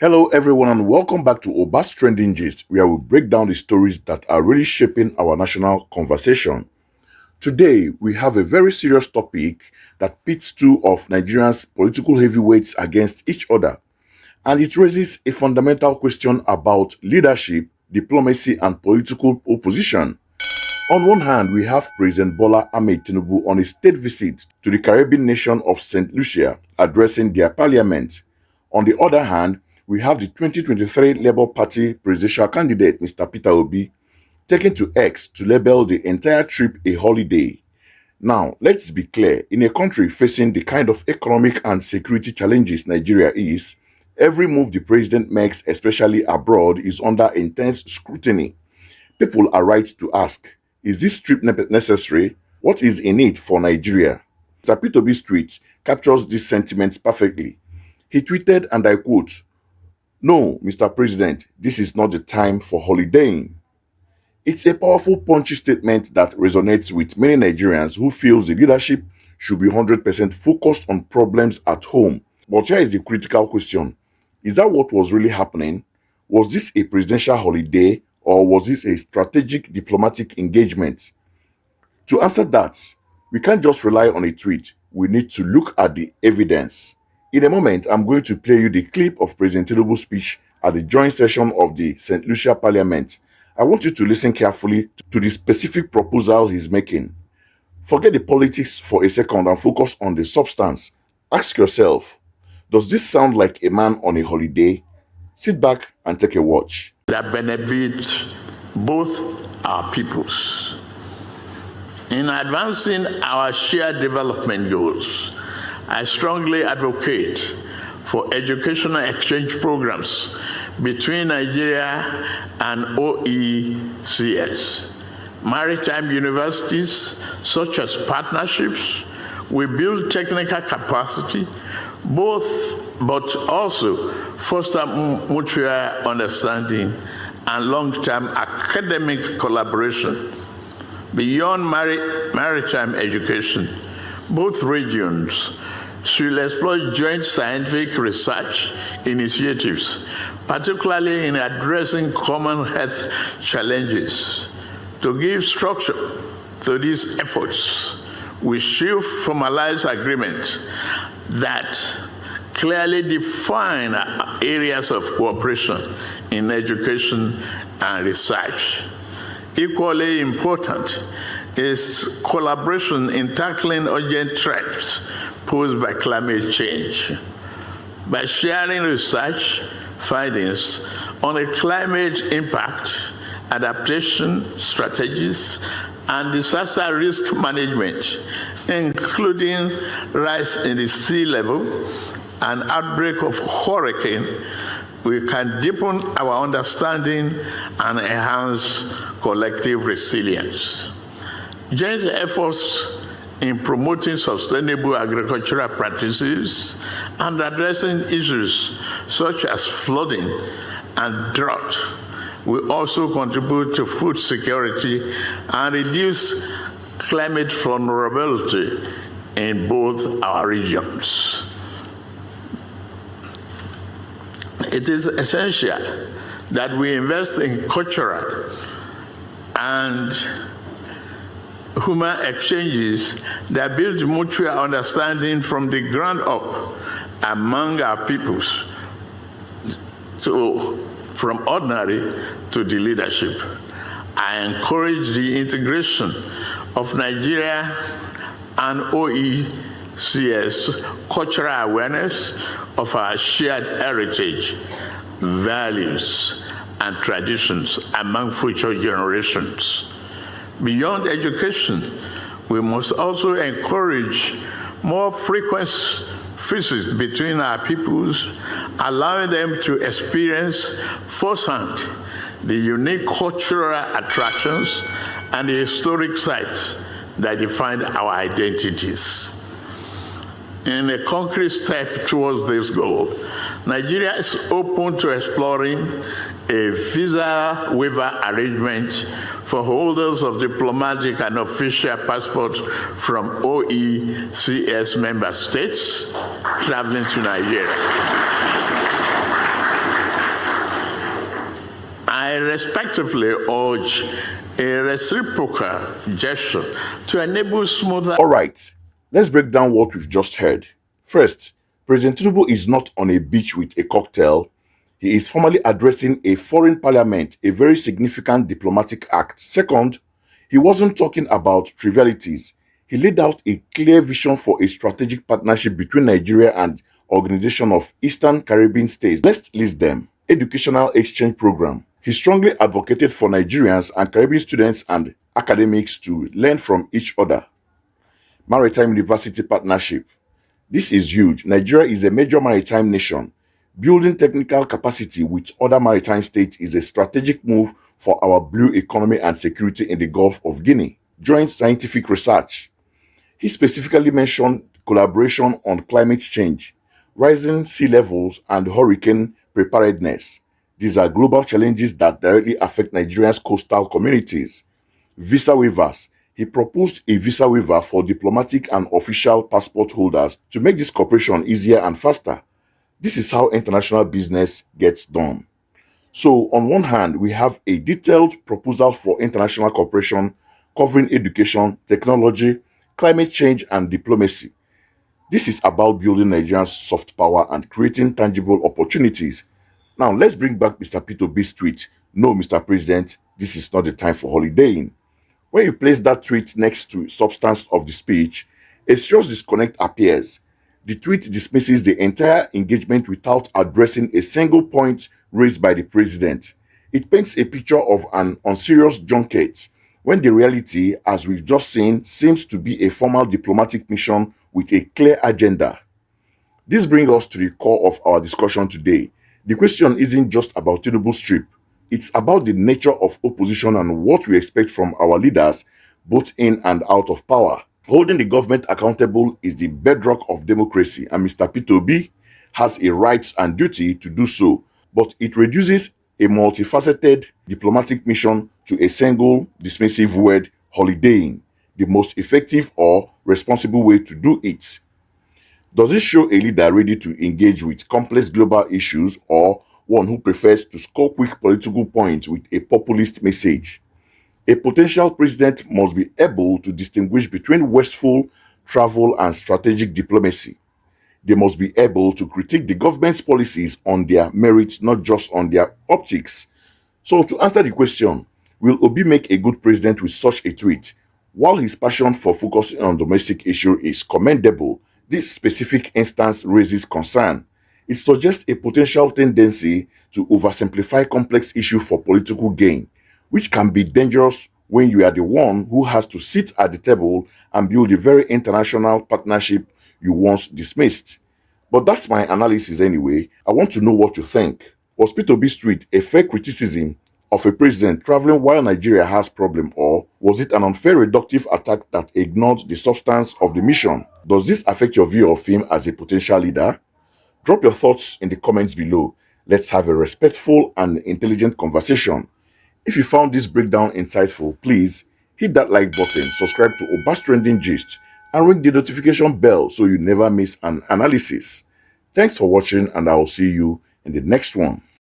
Hello, everyone, and welcome back to Oba's Trending Gist, where we break down the stories that are really shaping our national conversation. Today, we have a very serious topic that pits two of Nigeria's political heavyweights against each other, and it raises a fundamental question about leadership, diplomacy, and political opposition. On one hand, we have President Bola Tinubu on a state visit to the Caribbean nation of St. Lucia addressing their parliament. On the other hand, we have the 2023 Labour Party presidential candidate, Mr. Peter Obi, taken to X to label the entire trip a holiday. Now, let's be clear, in a country facing the kind of economic and security challenges Nigeria is, every move the president makes, especially abroad, is under intense scrutiny. People are right to ask, is this trip necessary? What is in it for Nigeria? Mr. Peter Obi's tweet captures this sentiment perfectly. He tweeted, and I quote, "No, Mr. President, this is not the time for holidaying." It's a powerful, punchy statement that resonates with many Nigerians who feel the leadership should be 100% focused on problems at home. But here is the critical question. Is that what was really happening? Was this a presidential holiday or was this a strategic diplomatic engagement? To answer that, we can't just rely on a tweet. We need to look at the evidence. In a moment, I'm going to play you the clip of President Tinubu's speech at the joint session of the St. Lucia Parliament. I want you to listen carefully to the specific proposal he's making. Forget the politics for a second and focus on the substance. Ask yourself, does this sound like a man on a holiday? Sit back and take a watch. That benefit both our peoples. In advancing our shared development goals, I strongly advocate for educational exchange programs between Nigeria and OECS. Maritime universities, such as partnerships, will build technical capacity, but also foster mutual understanding and long-term academic collaboration. Beyond maritime education, both regions should explore joint scientific research initiatives, particularly in addressing common health challenges. To give structure to these efforts, we should formalize agreements that clearly define areas of cooperation in education and research. Equally important is collaboration in tackling urgent threats posed by climate change. By sharing research findings on the climate impact, adaptation strategies, and disaster risk management, including rise in the sea level and outbreak of hurricane, we can deepen our understanding and enhance collective resilience. Joint efforts in promoting sustainable agricultural practices and addressing issues such as flooding and drought will also contribute to food security and reduce climate vulnerability in both our regions. It is essential that we invest in cultural and human exchanges that build mutual understanding from the ground up among our peoples, from ordinary to the leadership. I encourage the integration of Nigeria and OECS cultural awareness of our shared heritage, values, and traditions among future generations. Beyond education, we must also encourage more frequent visits between our peoples, allowing them to experience firsthand the unique cultural attractions and the historic sites that define our identities. In a concrete step towards this goal, Nigeria is open to exploring a visa waiver arrangement for holders of diplomatic and official passports from OECS member states traveling to Nigeria. I respectfully urge a reciprocal gesture to enable smoother. All right, let's break down what we've just heard. First, President Tinubu is not on a beach with a cocktail. He is formally addressing a foreign parliament, a very significant diplomatic act. Second, he wasn't talking about trivialities. He laid out a clear vision for a strategic partnership between Nigeria and Organization of Eastern Caribbean States. Let's list them. Educational exchange program. He strongly advocated for Nigerians and Caribbean students and academics to learn from each other. Maritime University Partnership. This is huge. Nigeria is a major maritime nation. Building technical capacity with other maritime states is a strategic move for our blue economy and security in the Gulf of Guinea. Joint scientific research. He specifically mentioned collaboration on climate change, rising sea levels, and hurricane preparedness. These are global challenges that directly affect Nigeria's coastal communities. Visa waivers. He proposed a visa waiver for diplomatic and official passport holders to make this cooperation easier and faster. This is how international business gets done. So, on one hand, we have a detailed proposal for international cooperation covering education, technology, climate change, and diplomacy. This is about building Nigeria's soft power and creating tangible opportunities. Now, let's bring back Mr. Peter B's tweet. No, Mr. President, this is not the time for holidaying. When you place that tweet next to substance of the speech, a serious disconnect appears. The tweet dismisses the entire engagement without addressing a single point raised by the president. It paints a picture of an unserious junket, when the reality, as we've just seen, seems to be a formal diplomatic mission with a clear agenda. This brings us to the core of our discussion today. The question isn't just about Tinubu's trip. It's about the nature of opposition and what we expect from our leaders, both in and out of power. Holding the government accountable is the bedrock of democracy, and Mr. P2B has a right and duty to do so, but it reduces a multifaceted diplomatic mission to a single dismissive word, holidaying, the most effective or responsible way to do it. Does it show a leader ready to engage with complex global issues or one who prefers to score quick political points with a populist message? A potential president must be able to distinguish between wasteful travel and strategic diplomacy. They must be able to critique the government's policies on their merits, not just on their optics. So, to answer the question, will Obi make a good president with such a tweet? While his passion for focusing on domestic issues is commendable, this specific instance raises concern. It suggests a potential tendency to oversimplify complex issues for political gain, which can be dangerous when you are the one who has to sit at the table and build the very international partnership you once dismissed. But that's my analysis anyway. I want to know what you think. Was Peter B's tweet a fair criticism of a president traveling while Nigeria has problem, or was it an unfair reductive attack that ignored the substance of the mission? Does this affect your view of him as a potential leader? Drop your thoughts in the comments below. Let's have a respectful and intelligent conversation. If you found this breakdown insightful, please hit that like button, subscribe to Obas Trending Gist, and ring the notification bell so you never miss an analysis. Thanks for watching, and I will see you in the next one.